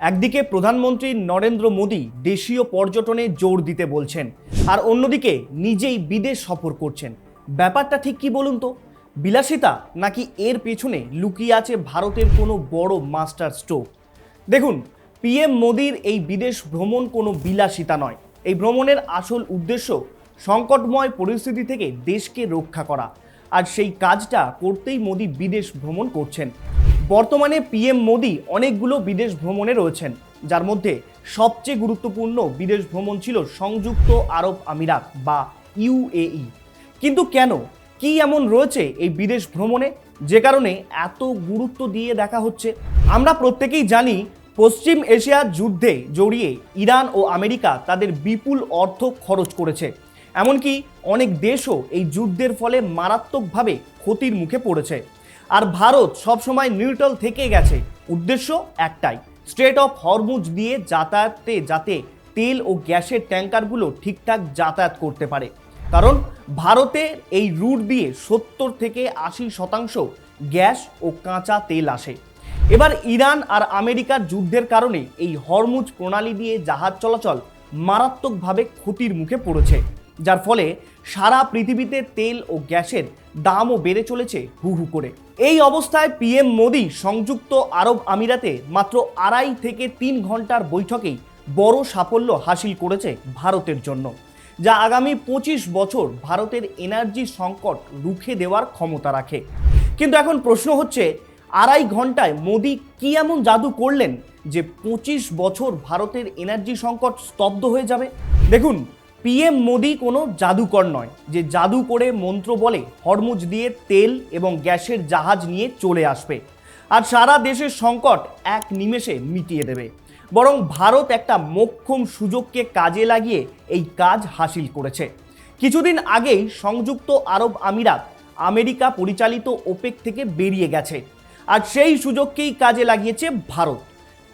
একদিকে প্রধানমন্ত্রী নরেন্দ্র মোদী দেশীয় পর্যটনে জোর দিতে বলছেন, আর অন্যদিকে নিজেই বিদেশ সফর করছেন। ব্যাপারটা ঠিক কি বলুন তো? বিলাসিতা, নাকি এর পেছনে লুকিয়ে আছে ভারতের কোনো বড় মাস্টার স্ট্রোক? দেখুন, পিএম মোদীর এই বিদেশ ভ্রমণ কোনো বিলাসিতা নয়। এই ভ্রমণের আসল উদ্দেশ্য সংকটময় পরিস্থিতি থেকে দেশকে রক্ষা করা, আর সেই কাজটা করতেই মোদী বিদেশ ভ্রমণ করছেন। বর্তমানে পিএম মোদী অনেকগুলো বিদেশ ভ্রমণে রয়েছেন, যার মধ্যে সবচেয়ে গুরুত্বপূর্ণ বিদেশ ভ্রমণ ছিল সংযুক্ত আরব আমিরাত বা ইউএই। কিন্তু কেন, কি এমন রয়েছে এই বিদেশ ভ্রমণে যে কারণে এত গুরুত্ব দিয়ে দেখা হচ্ছে? আমরা প্রত্যেকেই জানি, পশ্চিম এশিয়ার যুদ্ধে জড়িয়ে ইরান ও আমেরিকা তাদের বিপুল অর্থ খরচ করেছে। এমনকি অনেক দেশও এই যুদ্ধের ফলে মারাত্মকভাবে ক্ষতির মুখে পড়েছে। আর ভারত সবসময় নিউট্রাল থেকে গেছে, উদ্দেশ্য একটাই, স্ট্রেট অফ হরমুজ দিয়ে যাতায়াতে যাতে তেল ও গ্যাসের ট্যাঙ্কারগুলো ঠিকঠাক যাতায়াত করতে পারে। কারণ ভারতের এই রুট দিয়ে 70 থেকে 80% গ্যাস ও কাঁচা তেল আসে। এবার ইরান আর আমেরিকার যুদ্ধের কারণে এই হরমুজ প্রণালী দিয়ে জাহাজ চলাচল মারাত্মকভাবে ক্ষতির মুখে পড়েছে, যার ফলে সারা পৃথিবীতে তেল ও গ্যাসের দামও বেড়ে চলেছে হু হু করে। এই অবস্থায় পিএম মোদী সংযুক্ত আরব আমিরাতে মাত্র 2.5 থেকে 3 ঘন্টার বৈঠকেই বড় সাফল্য হাসিল করেছে ভারতের জন্য, যা আগামী 25 বছর ভারতের এনার্জি সংকট রুখে দেওয়ার ক্ষমতা রাখে। কিন্তু এখন প্রশ্ন হচ্ছে, 2.5 ঘন্টায় মোদী কি এমন জাদু করলেন যে 25 বছর ভারতের এনার্জি সংকট স্তব্ধ হয়ে যাবে? দেখুন, পিএম মোদী কোনো জাদুকর নয় যে জাদু করে মন্ত্র বলে হরমুজ দিয়ে তেল এবং গ্যাসের জাহাজ নিয়ে চলে আসবে আর সারা দেশের সংকট এক নিমেষে মিটিয়ে দেবে। বরং ভারত একটা মোক্ষম সুযোগকে কাজে লাগিয়ে এই কাজ হাসিল করেছে। কিছুদিন আগেই সংযুক্ত আরব আমিরাত আমেরিকা পরিচালিত ওপেক থেকে বেরিয়ে গেছে, আর সেই সুযোগকেই কাজে লাগিয়েছে ভারত।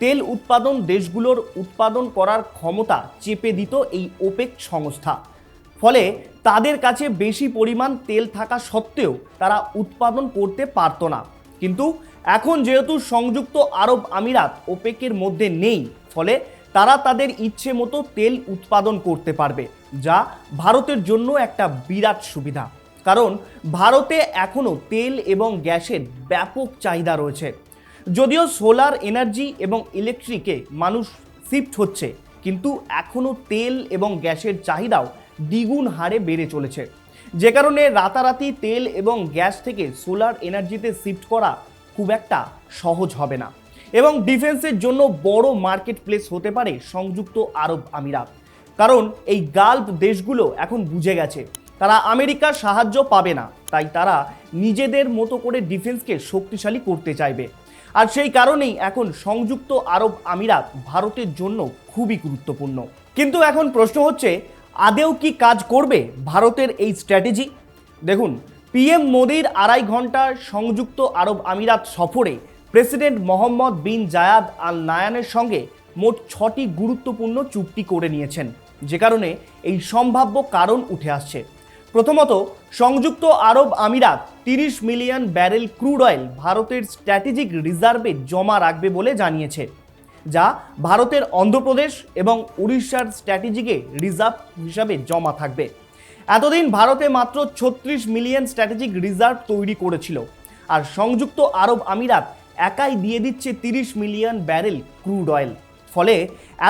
তেল উৎপাদন দেশগুলোর উৎপাদন করার ক্ষমতা চেপে দিত এই ওপেক সংস্থা। ফলে তাদের কাছে বেশি পরিমাণ তেল থাকা সত্ত্বেও তারা উৎপাদন করতে পারত না। কিন্তু এখন যেহেতু সংযুক্ত আরব আমিরাত ওপেকের মধ্যে নেই, ফলে তারা তাদের ইচ্ছে মতো তেল উৎপাদন করতে পারবে, যা ভারতের জন্য একটা বিরাট সুবিধা। কারণ ভারতে এখনও তেল এবং গ্যাসের ব্যাপক চাহিদা রয়েছে। যদিও সোলার এনার্জি এবং ইলেকট্রিকে মানুষ শিফট হচ্ছে, কিন্তু এখনও তেল এবং গ্যাসের চাহিদাও দ্বিগুণ হারে বেড়ে চলেছে, যে কারণে রাতারাতি তেল এবং গ্যাস থেকে সোলার এনার্জিতে শিফট করা খুব একটা সহজ হবে না। এবং ডিফেন্সের জন্য বড় মার্কেট প্লেস হতে পারে সংযুক্ত আরব আমিরাত। কারণ এই গালফ দেশগুলো এখন বুঝে গেছে তারা আমেরিকার সাহায্য পাবে না, তাই তারা নিজেদের মতো করে ডিফেন্সকে শক্তিশালী করতে চাইবে। আর সেই কারণেই এখন সংযুক্ত আরব আমিরাত ভারতের জন্য খুবই গুরুত্বপূর্ণ। কিন্তু এখন প্রশ্ন হচ্ছে, আদেও কি কাজ করবে ভারতের এই স্ট্র্যাটেজি? দেখুন, পিএম মোদীর 2.5 ঘন্টার সংযুক্ত আরব আমিরাত সফরে প্রেসিডেন্ট মোহাম্মদ বিন জায়াদ আল নায়ানের সঙ্গে মোট 6টি গুরুত্বপূর্ণ চুক্তি করে নিয়েছেন, যে কারণে এই সম্ভাব্য কারণ উঠে আসছে। প্রথমত, সংযুক্ত আরব আমিরাত 30 মিলিয়ন ব্যারেল ক্রুড অয়েল ভারতের স্ট্র্যাটেজিক রিজার্ভে জমা রাখবে বলে জানিয়েছে, যা ভারতের অন্ধ্রপ্রদেশ এবং উড়িষ্যার স্ট্র্যাটেজিকে রিজার্ভ হিসাবে জমা থাকবে। এতদিন ভারতে মাত্র 36 মিলিয়ন স্ট্র্যাটেজিক রিজার্ভ তৈরি করেছিল, আর সংযুক্ত আরব আমিরাত একাই দিয়ে দিচ্ছে 30 মিলিয়ন ব্যারেল ক্রুড অয়েল। ফলে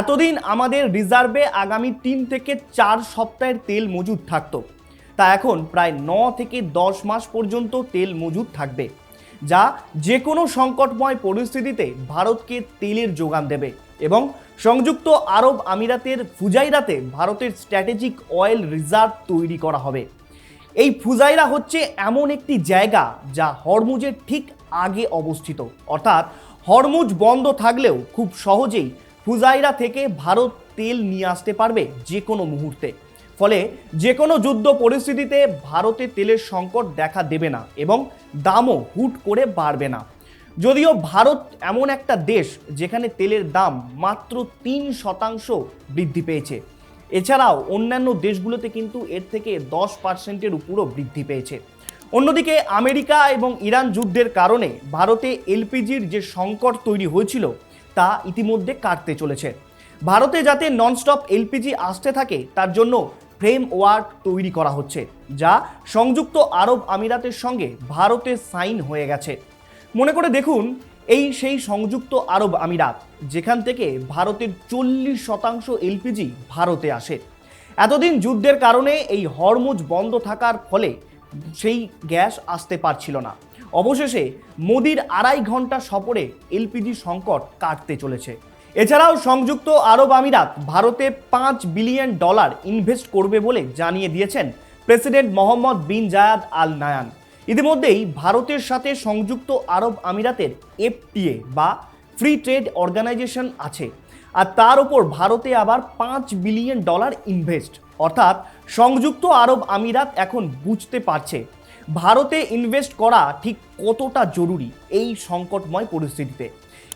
এতদিন আমাদের রিজার্ভে আগামী 3 থেকে 4 সপ্তাহের তেল মজুদ থাকতো, তা এখন প্রায় 9 থেকে 10 মাস পর্যন্ত তেল মজুদ থাকবে, যা যে কোনো সংকটময় পরিস্থিতিতে ভারতকে তেলের যোগান দেবে। এবং সংযুক্ত আরব আমিরাতের ফুজাইরাতে ভারতের স্ট্র্যাটেজিক অয়েল রিজার্ভ তৈরি করা হবে। এই ফুজাইরা হচ্ছে এমন একটি জায়গা যা হরমুজের ঠিক আগে অবস্থিত, অর্থাৎ হরমুজ বন্ধ থাকলেও খুব সহজেই ফুজাইরা থেকে ভারত তেল নিয়ে আসতে পারবে যে কোনো মুহূর্তে। ফলে যে কোনো যুদ্ধ পরিস্থিতিতে ভারতে তেলের সংকট দেখা দেবে না এবং দামও হুট করে বাড়বে না। যদিও ভারত এমন একটা দেশ যেখানে তেলের দাম মাত্র 3% বৃদ্ধি পেয়েছে, এছাড়াও অন্যান্য দেশগুলোতে কিন্তু এর থেকে 10%-এর উপরও বৃদ্ধি পেয়েছে। অন্যদিকে আমেরিকা এবং ইরান যুদ্ধের কারণে ভারতে এলপিজির যে সংকট তৈরি হয়েছিল, তা ইতিমধ্যে কাটতে চলেছে। ভারতে যাতে ননস্টপ এলপিজি আসতে থাকে তার জন্য ফ্রেমওয়ার্ক তৈরি করা হচ্ছে, যা সংযুক্ত আরব আমিরাতের সঙ্গে ভারতের সাইন হয়ে গেছে। মনে করে দেখুন, এই সেই সংযুক্ত আরব আমিরাত যেখান থেকে ভারতের 40% এলপিজি ভারতে আসে। এতদিন যুদ্ধের কারণে এই হরমুজ বন্ধ থাকার ফলে সেই গ্যাস আসতে পারছিল না। অবশেষে মোদির 2.5 ঘন্টা সফরে এলপিজি সংকট কাটতে চলেছে। এছাড়াও সংযুক্ত আরব আমিরাত ভারতে $5 বিলিয়ন ইনভেস্ট করবে বলে জানিয়ে দিয়েছেন প্রেসিডেন্ট মোহাম্মদ বিন জায়েদ আল নায়ান। ইতিমধ্যেই ভারতের সাথে সংযুক্ত আরব আমিরাতের এফটিএ বা ফ্রি ট্রেড অর্গানাইজেশন আছে, আর তার উপর ভারতে আবার $5 বিলিয়ন ইনভেস্ট। অর্থাৎ সংযুক্ত আরব আমিরাত এখন বুঝতে পারছে ভারতে ইনভেস্ট করা ঠিক কতটা জরুরি এই সংকটময় পরিস্থিতিতে।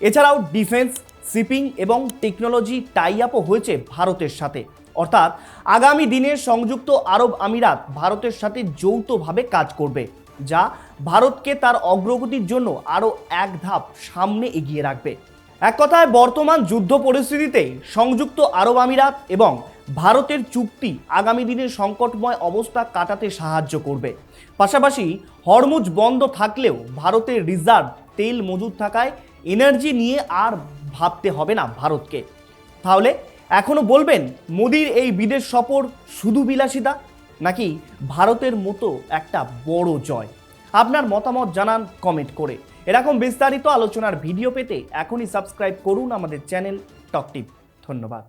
এছাড়াও ডিফেন্স, শিপিং এবং টেকনোলজি টাই আপও হয়েছে ভারতের সাথে। অর্থাৎ আগামী দিনে সংযুক্ত আরব আমিরাত ভারতের সাথে যৌথভাবে কাজ করবে, যা ভারতকে তার অগ্রগতির জন্য আরও এক ধাপ সামনে এগিয়ে রাখবে। এক কথায় বর্তমান যুদ্ধ পরিস্থিতিতে সংযুক্ত আরব আমিরাত এবং ভারতের চুক্তি আগামী দিনের সংকটময় অবস্থা কাটাতে সাহায্য করবে। পাশাপাশি হরমুজ বন্ধ থাকলেও ভারতের রিজার্ভ তেল মজুদ থাকায় এনার্জি নিয়ে আর ভাবতে হবে না ভারতকে। তাহলে এখনো বলবেন মোদির এই বিদেশ সফর শুধু বিলাসিতা, নাকি ভারতের মতো একটা বড় জয়? আপনার মতামত জানান কমেন্ট করে। এরকম বিস্তারিত আলোচনার ভিডিও পেতে এখনই সাবস্ক্রাইব করুন আমাদের চ্যানেল টক টিপ। ধন্যবাদ।